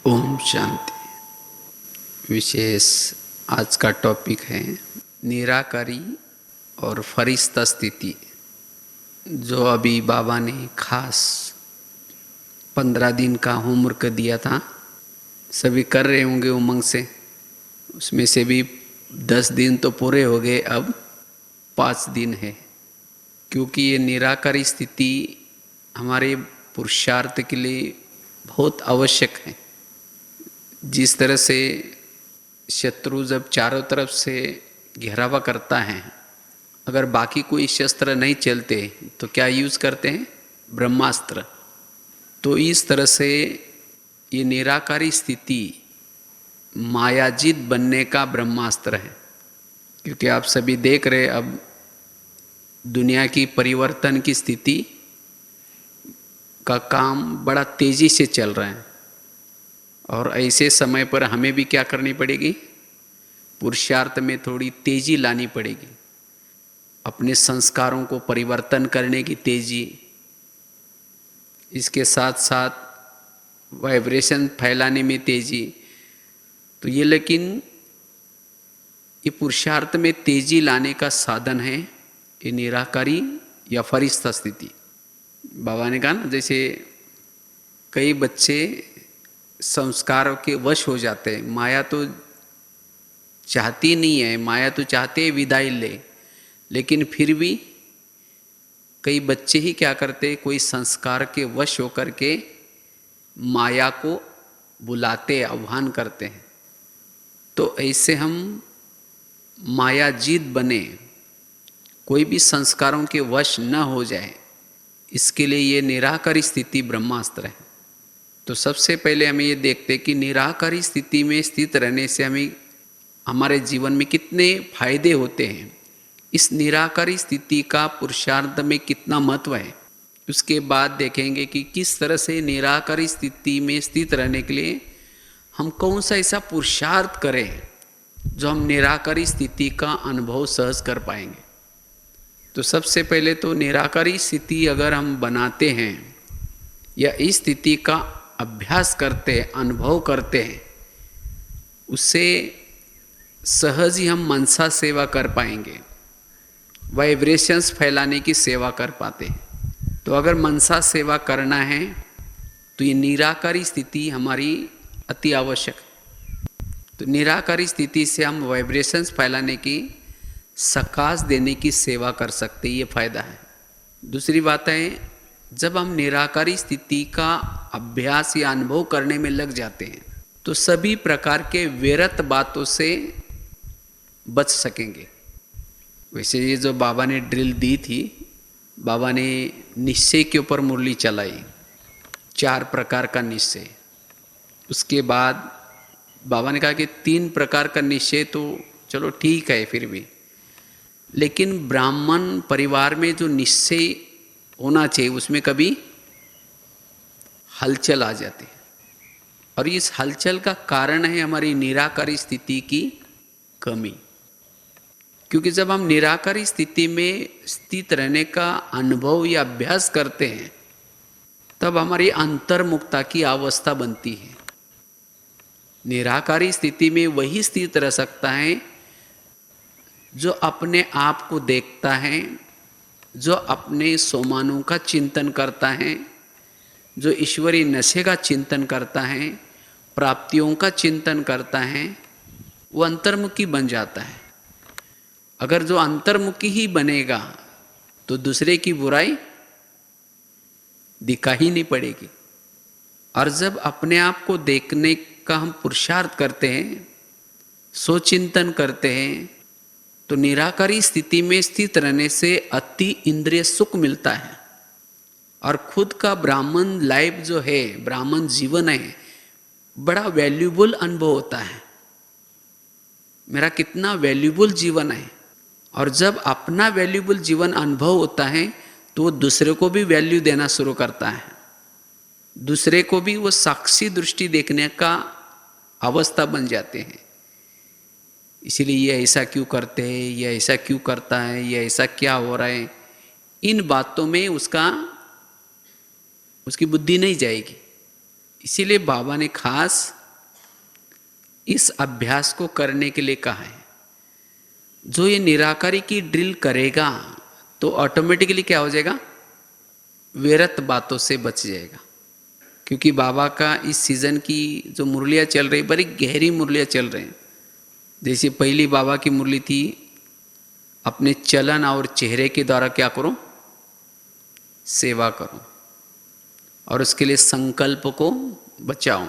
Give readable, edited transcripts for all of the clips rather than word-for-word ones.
ओम शांति। विशेष आज का टॉपिक है निराकारी और फरिश्ता स्थिति, जो अभी बाबा ने खास 15 दिन का होमवर्क दिया था। सभी कर रहे होंगे उमंग से। उसमें से भी 10 दिन तो पूरे हो गए, अब 5 दिन है। क्योंकि ये निराकारी स्थिति हमारे पुरुषार्थ के लिए बहुत आवश्यक है। जिस तरह से शत्रु जब चारों तरफ से घेरावा करता है, अगर बाकी कोई शस्त्र नहीं चलते तो क्या यूज़ करते हैं? ब्रह्मास्त्र। तो इस तरह से ये निराकारी स्थिति मायाजीत बनने का ब्रह्मास्त्र है। क्योंकि आप सभी देख रहे, अब दुनिया की परिवर्तन की स्थिति का काम बड़ा तेज़ी से चल रहा है, और ऐसे समय पर हमें भी क्या करनी पड़ेगी? पुरुषार्थ में थोड़ी तेज़ी लानी पड़ेगी। अपने संस्कारों को परिवर्तन करने की तेज़ी, इसके साथ साथ वाइब्रेशन फैलाने में तेज़ी। तो ये लेकिन ये पुरुषार्थ में तेज़ी लाने का साधन है ये निराकारी या फरिश्ता स्थिति। बाबा ने कहा ना, जैसे कई बच्चे संस्कारों के वश हो जाते हैं। माया तो चाहती नहीं है, माया तो चाहते हैं विदाई ले, लेकिन फिर भी कई बच्चे ही क्या करते, कोई संस्कार के वश होकर के माया को बुलाते, आह्वान करते हैं। तो ऐसे हम मायाजीत बने, कोई भी संस्कारों के वश न हो जाए, इसके लिए ये निराकारी स्थिति ब्रह्मास्त्र है। तो सबसे पहले हमें ये देखते कि निराकारी स्थिति में स्थित रहने से हमें हमारे जीवन में कितने फायदे होते हैं, इस निराकारी स्थिति का पुरुषार्थ में कितना महत्व है। उसके बाद देखेंगे कि किस तरह से निराकारी स्थिति में स्थित रहने के लिए हम कौन सा ऐसा पुरुषार्थ करें जो हम निराकारी स्थिति का अनुभव सहज कर पाएंगे। तो सबसे पहले तो निराकारी स्थिति अगर हम बनाते हैं या इस स्थिति का अभ्यास करते हैं, अनुभव करते हैं, उससे सहज ही हम मनसा सेवा कर पाएंगे, वाइब्रेशंस फैलाने की सेवा कर पाते हैं। तो अगर मनसा सेवा करना है तो ये निराकारी स्थिति हमारी अति आवश्यक है। तो निराकारी स्थिति से हम वाइब्रेशंस फैलाने की, सकाश देने की सेवा कर सकते, ये फायदा है। दूसरी बात है, जब हम निराकारी स्थिति का अभ्यास या अनुभव करने में लग जाते हैं तो सभी प्रकार के व्यर्थ बातों से बच सकेंगे। वैसे ये जो बाबा ने ड्रिल दी थी, बाबा ने निश्चय के ऊपर मुरली चलाई, 4 प्रकार का निश्चय। उसके बाद बाबा ने कहा कि 3 प्रकार का निश्चय तो चलो ठीक है फिर भी, लेकिन ब्राह्मण परिवार में जो निश्चय होना चाहिए उसमें कभी हलचल आ जाती है, और इस हलचल का कारण है हमारी निराकारी स्थिति की कमी। क्योंकि जब हम निराकारी स्थिति में स्थित रहने का अनुभव या अभ्यास करते हैं तब हमारी अंतर्मुखता की अवस्था बनती है। निराकारी स्थिति में वही स्थित रह सकता है जो अपने आप को देखता है, जो अपने सोमानों का चिंतन करता है, जो ईश्वरीय नशे का चिंतन करता है, प्राप्तियों का चिंतन करता है, वो अंतर्मुखी बन जाता है। अगर जो अंतर्मुखी ही बनेगा तो दूसरे की बुराई दिखा ही नहीं पड़ेगी। और जब अपने आप को देखने का हम पुरुषार्थ करते हैं, सोचिंतन करते हैं, तो निराकारी स्थिति में स्थित रहने से अति इंद्रिय सुख मिलता है, और खुद का ब्राह्मण लाइफ जो है, ब्राह्मण जीवन है, बड़ा वैल्यूबल अनुभव होता है। मेरा कितना वैल्यूबल जीवन है। और जब अपना वैल्यूबल जीवन अनुभव होता है तो वो दूसरे को भी वैल्यू देना शुरू करता है, दूसरे को भी वो साक्षी दृष्टि देखने का अवस्था बन जाते हैं। इसीलिए ये ऐसा क्यों करते हैं, ये ऐसा क्यों करता है, ये ऐसा क्या हो रहा है, इन बातों में उसकी बुद्धि नहीं जाएगी। इसीलिए बाबा ने खास इस अभ्यास को करने के लिए कहा है। जो ये निराकारी की ड्रिल करेगा तो ऑटोमेटिकली क्या हो जाएगा, व्यर्थ बातों से बच जाएगा। क्योंकि बाबा का इस सीजन की जो मुरलियाँ चल रही, बड़ी गहरी मुरलियाँ चल रही हैं। जैसे पहली बाबा की मुरली थी, अपने चलन और चेहरे के द्वारा क्या करो, सेवा करो, और उसके लिए संकल्प को बचाओ,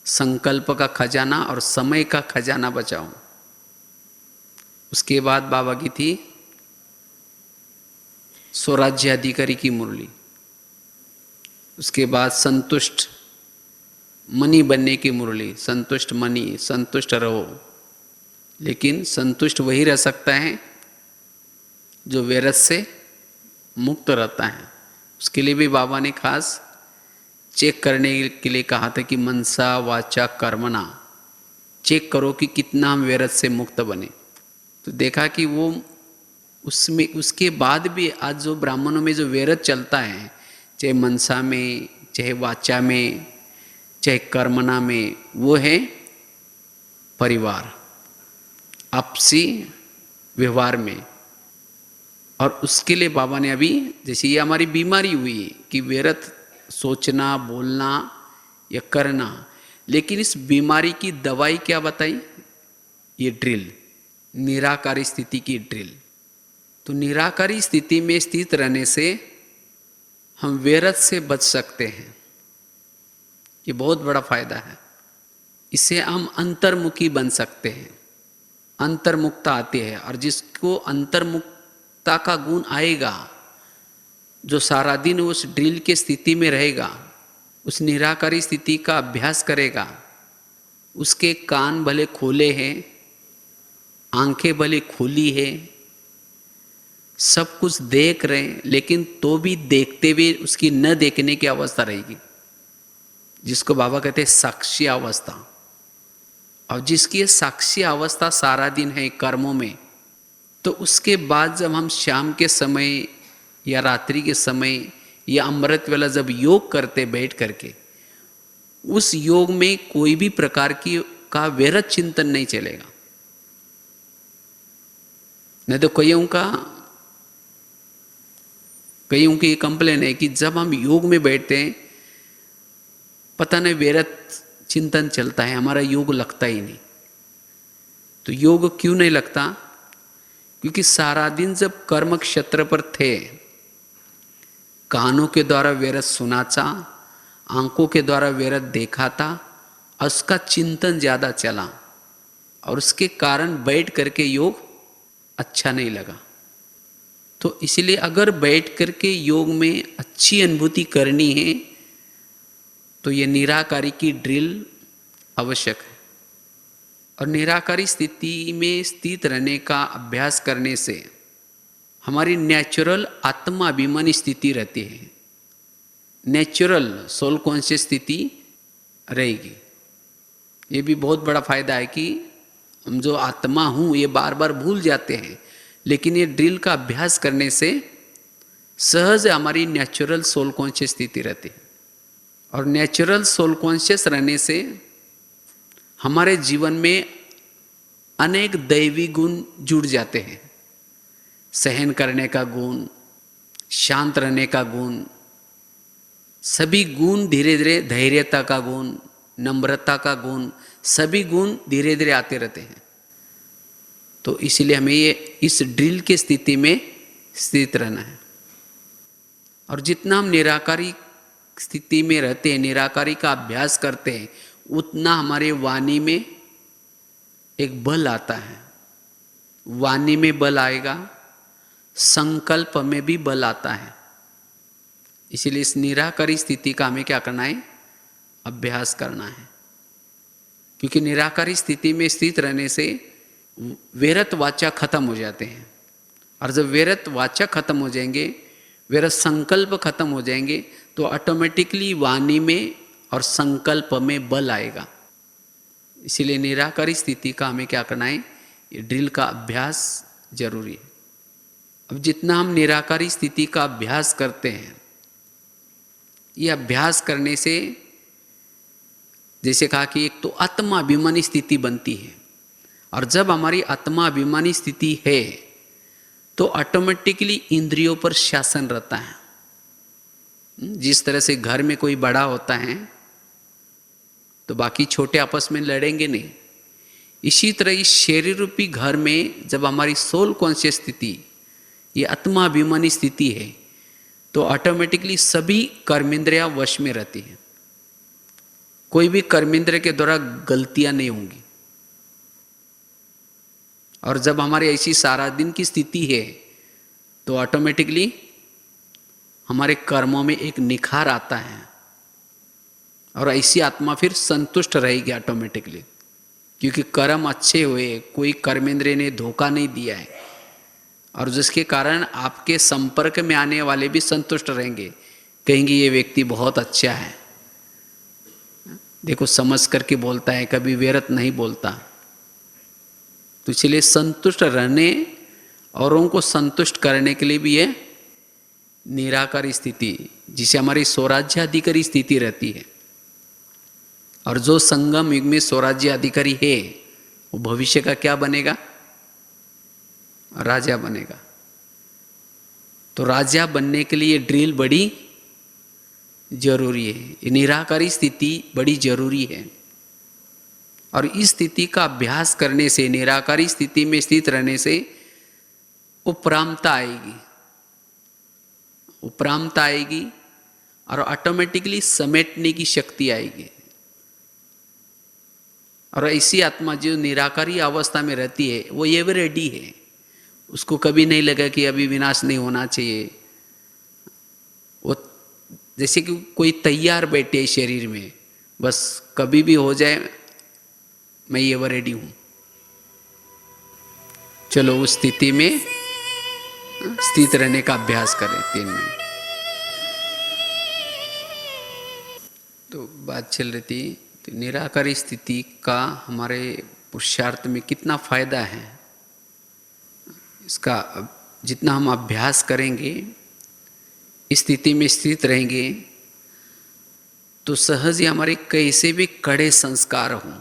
संकल्प का खजाना और समय का खजाना बचाओ। उसके बाद बाबा की थी स्वराज्य अधिकारी की मुरली। उसके बाद संतुष्ट मनी बनने की मुरली, संतुष्ट मनी, संतुष्ट रहो। लेकिन संतुष्ट वही रह सकता है जो व्यर्थ से मुक्त रहता है। उसके लिए भी बाबा ने खास चेक करने के लिए कहा था कि मनसा वाचा कर्मणा, चेक करो कि कितना हम व्यर्थ से मुक्त बने। तो देखा कि वो उसमें, उसके बाद भी आज जो ब्राह्मणों में जो व्यर्थ चलता है, चाहे मनसा में, चाहे वाचा में, चाहे कर्मणा में, वो है परिवार, आपसी व्यवहार में। और उसके लिए बाबा ने अभी, जैसे ये हमारी बीमारी हुई कि व्यर्थ सोचना, बोलना या करना, लेकिन इस बीमारी की दवाई क्या बताई, ये ड्रिल, निराकारी स्थिति की ड्रिल। तो निराकारी स्थिति में स्थित रहने से हम व्यर्थ से बच सकते हैं, ये बहुत बड़ा फायदा है। इससे हम अंतर्मुखी बन सकते हैं, अंतर्मुखता आती है। और जिसको अंतर्मुखता का गुण आएगा, जो सारा दिन उस ड्रिल के स्थिति में रहेगा, उस निराकारी स्थिति का अभ्यास करेगा, उसके कान भले खोले हैं, आंखें भले खुली है, सब कुछ देख रहे हैं, लेकिन तो भी देखते हुए उसकी न देखने की अवस्था रहेगी, जिसको बाबा कहते हैं साक्षी अवस्था। और जिसकी साक्षी अवस्था सारा दिन है कर्मों में, तो उसके बाद जब हम शाम के समय या रात्रि के समय या अमृत वेला जब योग करते बैठ करके, उस योग में कोई भी प्रकार की का व्यर्थ चिंतन नहीं चलेगा। नहीं तो कईयों की कंप्लेन है कि जब हम योग में बैठते हैं, पता नहीं व्यर्थ चिंतन चलता है, हमारा योग लगता ही नहीं। तो योग क्यों नहीं लगता? क्योंकि सारा दिन जब कर्म क्षेत्र पर थे, कानों के द्वारा व्यर्थ सुना था, आंखों के द्वारा व्यर्थ देखा था, और उसका चिंतन ज़्यादा चला, और उसके कारण बैठ करके योग अच्छा नहीं लगा। तो इसलिए अगर बैठ करके योग में अच्छी अनुभूति करनी है, तो ये निराकारी की ड्रिल आवश्यक है। और निराकारी स्थिति में स्थित रहने का अभ्यास करने से हमारी नेचुरल आत्माभिमानी स्थिति रहती है, नेचुरल सोल कॉन्शियस स्थिति रहेगी। ये भी बहुत बड़ा फायदा है कि हम जो आत्मा हूँ ये बार बार भूल जाते हैं, लेकिन ये ड्रिल का अभ्यास करने से सहज हमारी नेचुरल सोल कॉन्शियस स्थिति रहती है। और नेचुरल सोल कॉन्शियस रहने से हमारे जीवन में अनेक दैवी गुण जुड़ जाते हैं। सहन करने का गुण, शांत रहने का गुण, सभी गुण धीरे धीरे, धैर्यता का गुण, नम्रता का गुण, सभी गुण धीरे धीरे आते रहते हैं। तो इसलिए हमें ये इस ड्रिल की स्थिति में स्थित रहना है। और जितना हम निराकारी स्थिति में रहते हैं, निराकारी का अभ्यास करते हैं, उतना हमारे वाणी में एक बल आता है। वाणी में बल आएगा, संकल्प में भी बल आता है। इसीलिए इस निराकारी स्थिति का हमें क्या करना है? अभ्यास करना है। क्योंकि निराकारी स्थिति में स्थित रहने से व्यर्थ वाचा खत्म हो जाते हैं। और जब व्यर्थ वाचा खत्म हो जाएंगे, व्यर्थ संकल्प खत्म हो जाएंगे, तो ऑटोमेटिकली वाणी में और संकल्प में बल आएगा। इसीलिए निराकारी स्थिति का हमें क्या करना है? ये ड्रिल का अभ्यास जरूरी है। अब जितना हम निराकारी स्थिति का अभ्यास करते हैं, ये अभ्यास करने से जैसे कहा कि एक तो आत्माभिमानी स्थिति बनती है, और जब हमारी आत्माभिमानी स्थिति है तो ऑटोमेटिकली इंद्रियों पर शासन रहता है। जिस तरह से घर में कोई बड़ा होता है तो बाकी छोटे आपस में लड़ेंगे नहीं, इसी तरह इस शरीर रूपी घर में जब हमारी सोल कॉन्शियस स्थिति, ये आत्माभिमानी स्थिति है, तो ऑटोमेटिकली सभी कर्मेंद्रियां वश में रहती है। कोई भी कर्मेंद्र के द्वारा गलतियां नहीं होंगी। और जब हमारी ऐसी सारा दिन की स्थिति है तो ऑटोमेटिकली हमारे कर्मों में एक निखार आता है, और ऐसी आत्मा फिर संतुष्ट रहेगी ऑटोमेटिकली, क्योंकि कर्म अच्छे हुए, कोई कर्मेंद्र ने धोखा नहीं दिया है, और जिसके कारण आपके संपर्क में आने वाले भी संतुष्ट रहेंगे, कहेंगे ये व्यक्ति बहुत अच्छा है, देखो समझ करके बोलता है, कभी व्यर्थ नहीं बोलता। तो इसलिए संतुष्ट रहने, औरों को संतुष्ट करने के लिए भी ये निराकारी स्थिति, जिसे हमारी स्वराज्याधिकारी स्थिति रहती है। और जो संगम युग में स्वराज्य अधिकारी है वो भविष्य का क्या बनेगा? राजा बनेगा। तो राजा बनने के लिए ड्रिल बड़ी जरूरी है, ये निराकारी स्थिति बड़ी जरूरी है। और इस स्थिति का अभ्यास करने से, निराकारी स्थिति में स्थित रहने से उपरामता आएगी, उपरामता आएगी, और ऑटोमेटिकली समेटने की शक्ति आएगी। और ऐसी आत्मा जो निराकारी अवस्था में रहती है वो एवर रेडी है, उसको कभी नहीं लगा कि अभी विनाश नहीं होना चाहिए। वो जैसे कि कोई तैयार बैठे शरीर में, बस कभी भी हो जाए मैं एवर रेडी हूँ। चलो उस स्थिति में स्थित रहने का अभ्यास करें 3 मिनट। तो बात चल रही थी, तो निराकारी स्थिति का हमारे पुरुषार्थ में कितना फायदा है, इसका जितना हम अभ्यास करेंगे, इस स्थिति में स्थित रहेंगे, तो सहज ही हमारे कैसे भी कड़े संस्कार हों,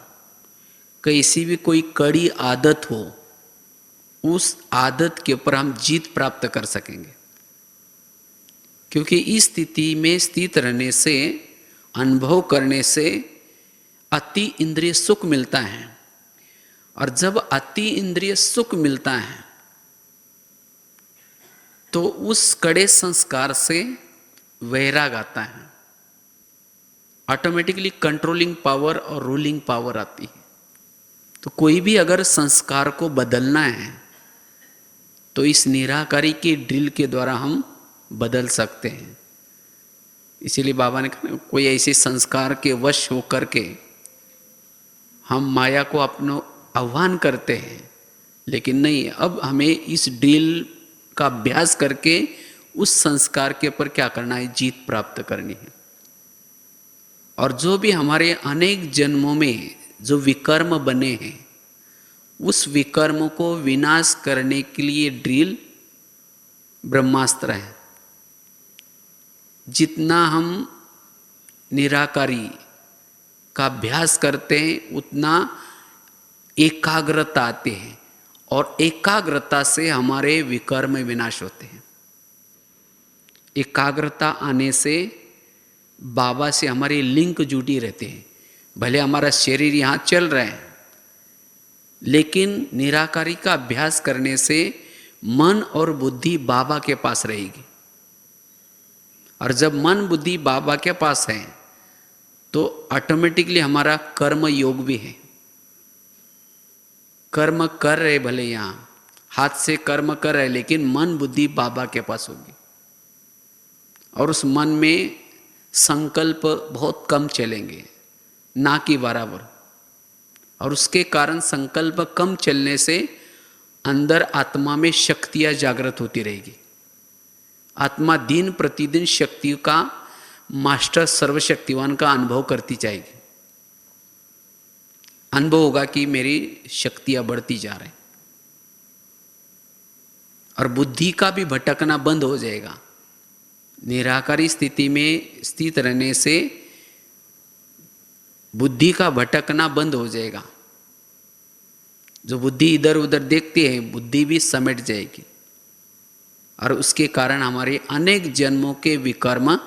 कैसी भी कोई कड़ी आदत हो, उस आदत के ऊपर हम जीत प्राप्त कर सकेंगे। क्योंकि इस स्थिति में स्थित रहने से, अनुभव करने से अति इंद्रिय सुख मिलता है, और जब अति इंद्रिय सुख मिलता है तो उस कड़े संस्कार से वैराग आता है, ऑटोमेटिकली कंट्रोलिंग पावर और रूलिंग पावर आती है। तो कोई भी अगर संस्कार को बदलना है तो इस निराकारी की ड्रिल के द्वारा हम बदल सकते हैं। इसीलिए बाबा ने कहा, कोई ऐसे संस्कार के वश होकर के हम माया को अपना आह्वान करते हैं, लेकिन नहीं, अब हमें इस ड्रिल का अभ्यास करके उस संस्कार के ऊपर क्या करना है, जीत प्राप्त करनी है। और जो भी हमारे अनेक जन्मों में जो विकर्म बने हैं, उस विकर्म को विनाश करने के लिए ड्रिल ब्रह्मास्त्र है। जितना हम निराकारी का अभ्यास करते हैं उतना एकाग्रता आते हैं, और एकाग्रता से हमारे विकर्म विनाश होते हैं। एकाग्रता आने से बाबा से हमारी लिंक जुड़ी रहते हैं। भले हमारा शरीर यहाँ चल रहा है, लेकिन निराकारी का अभ्यास करने से मन और बुद्धि बाबा के पास रहेगी। और जब मन बुद्धि बाबा के पास है तो ऑटोमेटिकली हमारा कर्म योग भी है। कर्म कर रहे भले यहाँ हाथ से कर्म कर रहे, लेकिन मन बुद्धि बाबा के पास होगी, और उस मन में संकल्प बहुत कम चलेंगे, ना कि बराबर। और उसके कारण संकल्प कम चलने से अंदर आत्मा में शक्तियाँ जागृत होती रहेगी। आत्मा दिन प्रतिदिन शक्ति का, मास्टर सर्वशक्तिवान का अनुभव करती जाएगी। अनुभव होगा कि मेरी शक्तियाँ बढ़ती जा रही, और बुद्धि का भी भटकना बंद हो जाएगा। निराकारी स्थिति में स्थित रहने से बुद्धि का भटकना बंद हो जाएगा। जो बुद्धि इधर उधर देखती है, बुद्धि भी समेट जाएगी, और उसके कारण हमारे अनेक जन्मों के विकर्म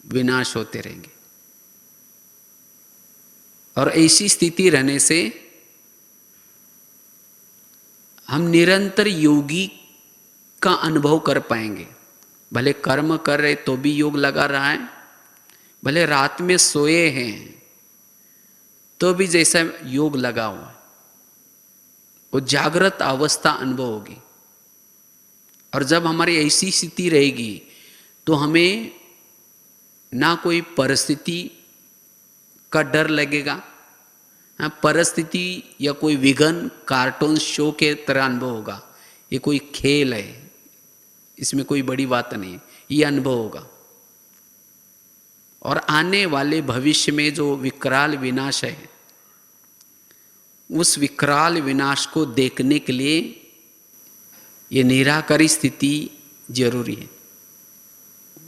विनाश होते रहेंगे। और ऐसी स्थिति रहने से हम निरंतर योगी का अनुभव कर पाएंगे। भले कर्म कर रहे तो भी योग लगा रहा है, भले रात में सोए हैं तो भी जैसा योग लगा हुआ है, वो जागृत अवस्था अनुभव होगी। और जब हमारी ऐसी स्थिति रहेगी तो हमें ना कोई परिस्थिति का डर लगेगा, परिस्थिति या कोई विघन कार्टून शो के तरह अनुभव होगा। ये कोई खेल है, इसमें कोई बड़ी बात नहीं, ये अनुभव होगा। और आने वाले भविष्य में जो विकराल विनाश है, उस विकराल विनाश को देखने के लिए ये निराकारी स्थिति जरूरी है।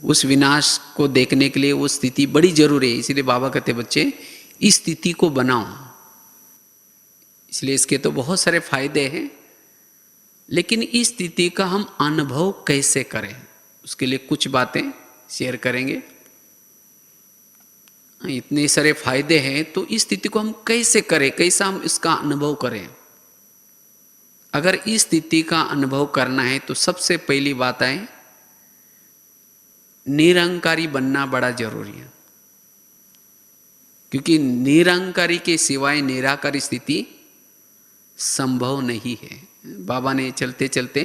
उस विनाश को देखने के लिए वो स्थिति बड़ी जरूरी है। इसलिए बाबा कहते बच्चे इस स्थिति को बनाओ। इसलिए इसके तो बहुत सारे फायदे हैं, लेकिन इस स्थिति का हम अनुभव कैसे करें, उसके लिए कुछ बातें शेयर करेंगे। इतने सारे फायदे हैं, तो इस स्थिति को हम कैसे करें, कैसा हम इसका अनुभव करें। अगर इस स्थिति का अनुभव करना है तो सबसे पहली बात है, निरंकारी बनना बड़ा जरूरी है। क्योंकि निरंकारी के सिवाय निराकारी स्थिति संभव नहीं है। बाबा ने चलते चलते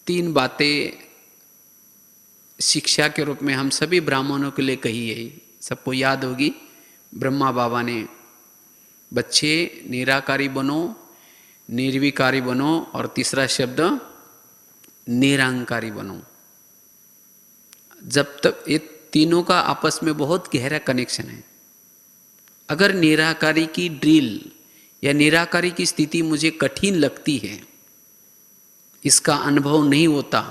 3 बातें शिक्षा के रूप में हम सभी ब्राह्मणों के लिए कही है, सबको याद होगी। ब्रह्मा बाबा ने, बच्चे निराकारी बनो, निर्विकारी बनो, और तीसरा शब्द निरंकारी बनो। जब तक ये तीनों का आपस में बहुत गहरा कनेक्शन है। अगर निराकारी की ड्रिल या निराकारी की स्थिति मुझे कठिन लगती है, इसका अनुभव नहीं होता,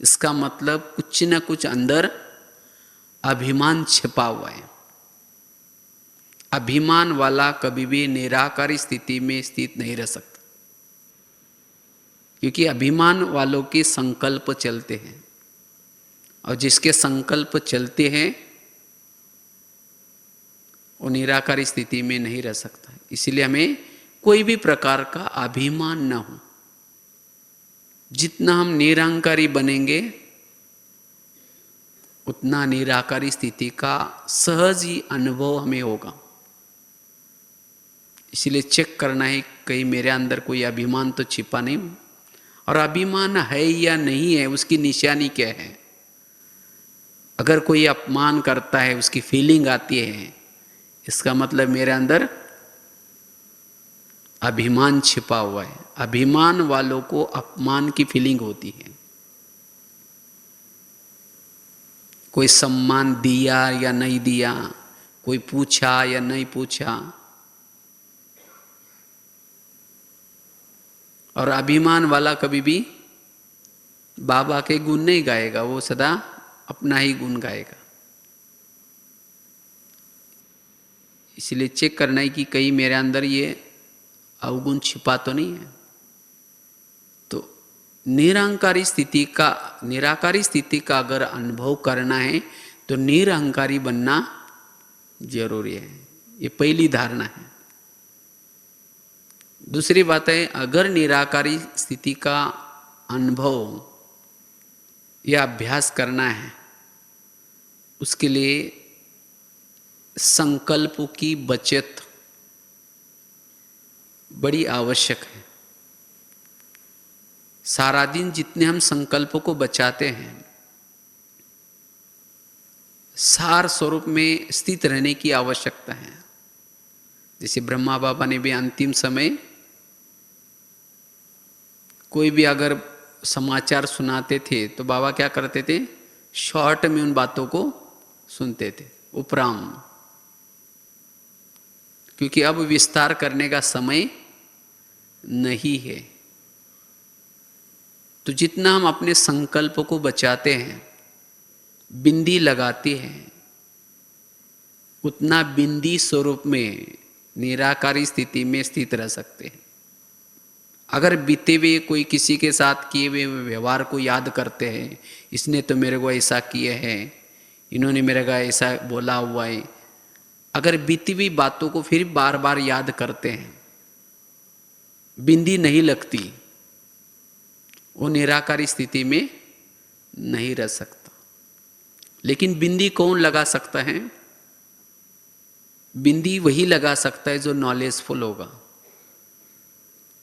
इसका मतलब कुछ न कुछ अंदर अभिमान छिपा हुआ है। अभिमान वाला कभी भी निराकारी स्थिति में स्थित नहीं रह सकता, क्योंकि अभिमान वालों के संकल्प चलते हैं, और जिसके संकल्प चलते हैं वो निराकारी स्थिति में नहीं रह सकता। इसलिए हमें कोई भी प्रकार का अभिमान न हो। जितना हम निरंकारी बनेंगे उतना निराकारी स्थिति का सहज ही अनुभव हमें होगा। इसलिए चेक करना है कहीं मेरे अंदर कोई अभिमान तो छिपा नहीं हो, और अभिमान है या नहीं है उसकी निशानी क्या है। अगर कोई अपमान करता है, उसकी फीलिंग आती है, इसका मतलब मेरे अंदर अभिमान छिपा हुआ है। अभिमान वालों को अपमान की फीलिंग होती है। कोई सम्मान दिया या नहीं दिया, कोई पूछा या नहीं पूछा, और अभिमान वाला कभी भी बाबा के गुण नहीं गाएगा, वो सदा अपना ही गुण गाएगा। इसलिए चेक करना है कि कहीं मेरे अंदर ये अवगुण छिपा तो नहीं है। तो निरहंकारी निराकारी स्थिति का अगर अनुभव करना है तो निरहंकारी बनना जरूरी है। ये पहली धारणा है। दूसरी बात है, अगर निराकारी स्थिति का अनुभव या अभ्यास करना है, उसके लिए संकल्पों की बचत बड़ी आवश्यक है। सारा दिन जितने हम संकल्पों को बचाते हैं, सार स्वरूप में स्थित रहने की आवश्यकता है। जैसे ब्रह्मा बाबा ने भी अंतिम समय कोई भी अगर समाचार सुनाते थे तो बाबा क्या करते थे, शॉर्ट में उन बातों को सुनते थे, उपराम, क्योंकि अब विस्तार करने का समय नहीं है। तो जितना हम अपने संकल्प को बचाते हैं, बिंदी लगाते हैं, उतना बिंदी स्वरूप में निराकारी स्थिति में स्थित रह सकते हैं। अगर बीते हुए कोई किसी के साथ किए हुए व्यवहार को याद करते हैं, इसने तो मेरे को ऐसा किए हैं, इन्होंने मेरे को ऐसा बोला हुआ है, अगर बीती हुई बातों को फिर बार बार याद करते हैं, बिंदी नहीं लगती, वो निराकारी स्थिति में नहीं रह सकता। लेकिन बिंदी कौन लगा सकता है? बिंदी वही लगा सकता है जो नॉलेजफुल होगा,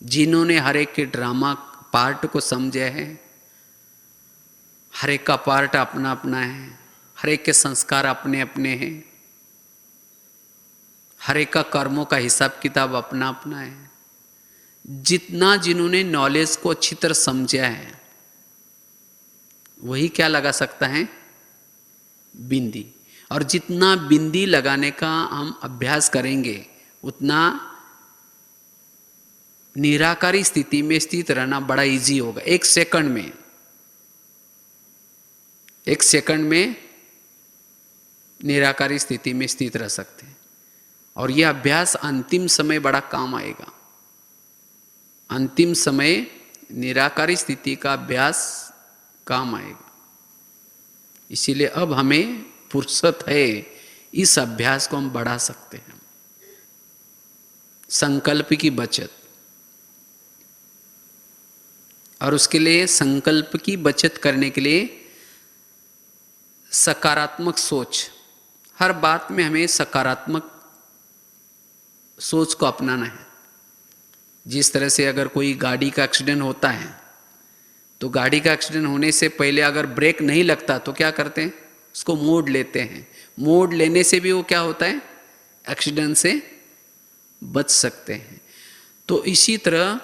जिन्होंने हर एक के ड्रामा पार्ट को समझा है, हर एक का पार्ट अपना अपना है, हर एक के संस्कार अपने अपने हैं, हर एक का कर्मों का हिसाब किताब अपना अपना है। जितना जिन्होंने नॉलेज को अच्छी तरह समझा है, वही क्या लगा सकता है? बिंदी। और जितना बिंदी लगाने का हम अभ्यास करेंगे, उतना निराकारी स्थिति में स्थित रहना बड़ा इजी होगा। एक सेकंड में निराकारी स्थिति में स्थित रह सकते हैं। और यह अभ्यास अंतिम समय बड़ा काम आएगा। अंतिम समय निराकारी स्थिति का अभ्यास काम आएगा। इसीलिए अब हमें फुर्सत है, इस अभ्यास को हम बढ़ा सकते हैं। संकल्प की बचत, और उसके लिए संकल्प की बचत करने के लिए सकारात्मक सोच, हर बात में हमें सकारात्मक सोच को अपनाना है। जिस तरह से अगर कोई गाड़ी का एक्सीडेंट होता है, तो गाड़ी का एक्सीडेंट होने से पहले अगर ब्रेक नहीं लगता तो क्या करते हैं? उसको मोड़ लेते हैं। मोड़ लेने से भी वो क्या होता है? एक्सीडेंट से बच सकते हैं। तो इसी तरह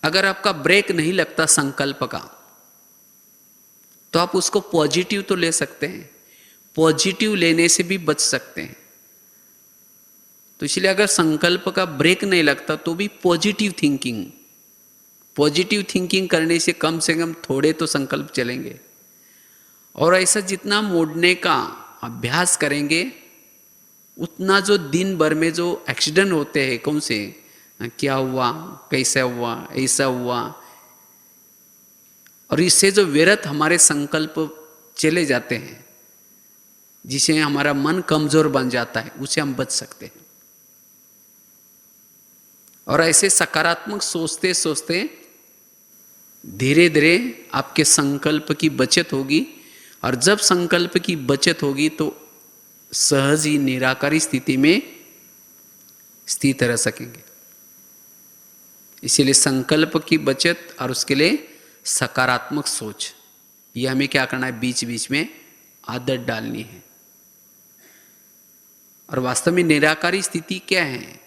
अगर आपका ब्रेक नहीं लगता संकल्प का, तो आप उसको पॉजिटिव तो ले सकते हैं, पॉजिटिव लेने से भी बच सकते हैं। तो इसलिए अगर संकल्प का ब्रेक नहीं लगता तो भी पॉजिटिव थिंकिंग करने से कम थोड़े तो संकल्प चलेंगे। और ऐसा जितना मोड़ने का अभ्यास करेंगे, उतना जो दिन भर में जो एक्सीडेंट होते हैं, कौन से, क्या हुआ, कैसा हुआ, ऐसा हुआ, और इससे जो व्यर्थ हमारे संकल्प चले जाते हैं, जिसे हमारा मन कमजोर बन जाता है, उससे हम बच सकते हैं। और ऐसे सकारात्मक सोचते सोचते धीरे धीरे आपके संकल्प की बचत होगी। और जब संकल्प की बचत होगी तो सहज ही निराकारी स्थिति में स्थित रह सकेंगे। इसीलिए संकल्प की बचत और उसके लिए सकारात्मक सोच, ये हमें क्या करना है? बीच बीच में आदत डालनी है। और वास्तव में निराकारी स्थिति क्या है?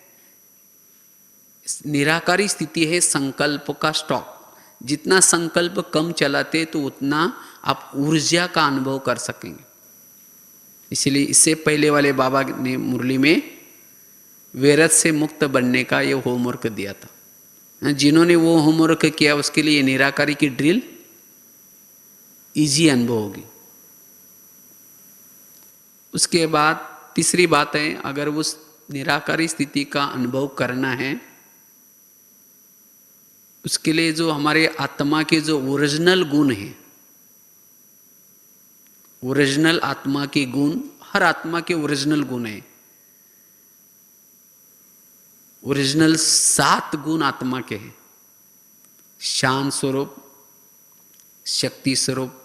निराकारी स्थिति है संकल्प का स्टॉक। जितना संकल्प कम चलाते तो उतना आप ऊर्जा का अनुभव कर सकेंगे। इसलिए इससे पहले वाले बाबा ने मुरली में व्यर्थ से मुक्त बनने का ये होमवर्क दिया था। जिन्होंने वो होमवर्क किया उसके लिए निराकारी की ड्रिल इजी अनुभव होगी। उसके बाद तीसरी बात है, अगर उस निराकारी स्थिति का अनुभव करना है, उसके लिए जो हमारे आत्मा के जो ओरिजिनल गुण हैं, ओरिजिनल आत्मा के गुण, हर आत्मा के ओरिजिनल गुण हैं। ओरिजिनल 7 गुण आत्मा के हैं। शांत स्वरूप, शक्ति स्वरूप,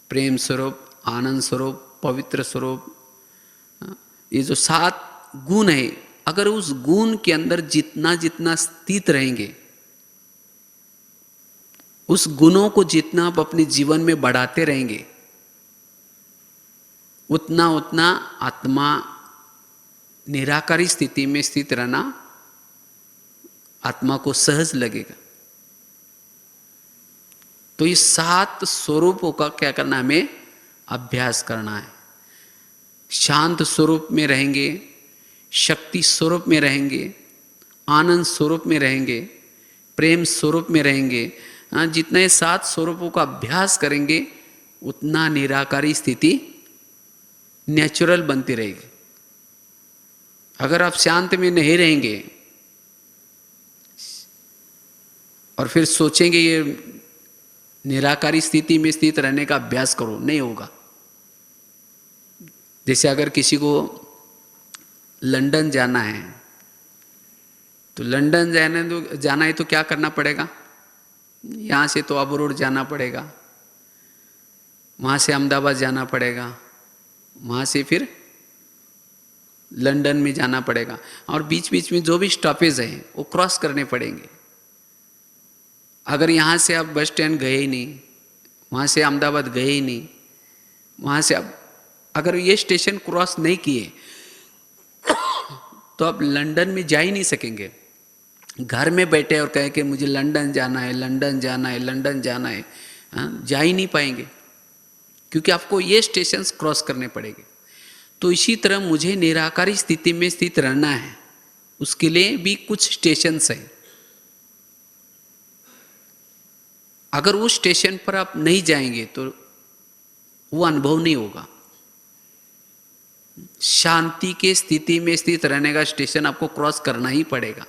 प्रेम स्वरूप, आनंद स्वरूप, पवित्र स्वरूप, ये जो 7 गुण है, अगर उस गुण के अंदर जितना जितना स्थित रहेंगे, उस गुणों को जितना आप अपने जीवन में बढ़ाते रहेंगे, उतना उतना आत्मा निराकारी स्थिति में स्थित रहना आत्मा को सहज लगेगा। तो इस 7 स्वरूपों का क्या करना, हमें अभ्यास करना है। शांत स्वरूप में रहेंगे, शक्ति स्वरूप में रहेंगे, आनंद स्वरूप में रहेंगे, प्रेम स्वरूप में रहेंगे। जितने 7 स्वरूपों का अभ्यास करेंगे, उतना निराकारी स्थिति नेचुरल बनती रहेगी। अगर आप शांत में नहीं रहेंगे और फिर सोचेंगे ये निराकारी स्थिति में स्थित रहने का अभ्यास करो, नहीं होगा। जैसे अगर किसी को लंदन जाना है, तो लंदन जाना है तो क्या करना पड़ेगा? यहाँ से तो अबरोड जाना पड़ेगा, वहाँ से अहमदाबाद जाना पड़ेगा, वहाँ से फिर लंदन में जाना पड़ेगा, और बीच बीच में जो भी स्टॉपेज हैं वो क्रॉस करने पड़ेंगे। अगर यहाँ से आप बस स्टैंड गए ही नहीं, वहाँ से अहमदाबाद गए ही नहीं, वहाँ से आप अगर ये स्टेशन क्रॉस नहीं किए तो आप लंदन में जा ही नहीं सकेंगे। घर में बैठे और कहें कि मुझे लंदन जाना है, लंदन जाना है, लंदन जाना है, जा ही नहीं पाएंगे, क्योंकि आपको ये स्टेशंस क्रॉस करने पड़ेंगे। तो इसी तरह मुझे निराकारी स्थिति में स्थित रहना है, उसके लिए भी कुछ स्टेशंस हैं। अगर उस स्टेशन पर आप नहीं जाएंगे तो वो अनुभव नहीं होगा। शांति के स्थिति में स्थित रहने का स्टेशन आपको क्रॉस करना ही पड़ेगा।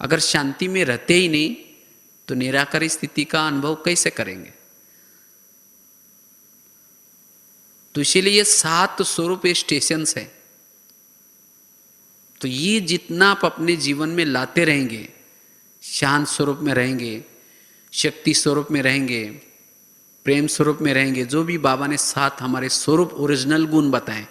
अगर शांति में रहते ही नहीं तो निराकारी स्थिति का अनुभव कैसे करेंगे? तो इसीलिए 7 स्वरूप स्टेशंस है। तो ये जितना आप अपने जीवन में लाते रहेंगे, शांत स्वरूप में रहेंगे, शक्ति स्वरूप में रहेंगे, प्रेम स्वरूप में रहेंगे, जो भी बाबा ने 7 हमारे स्वरूप ओरिजिनल गुण बताए,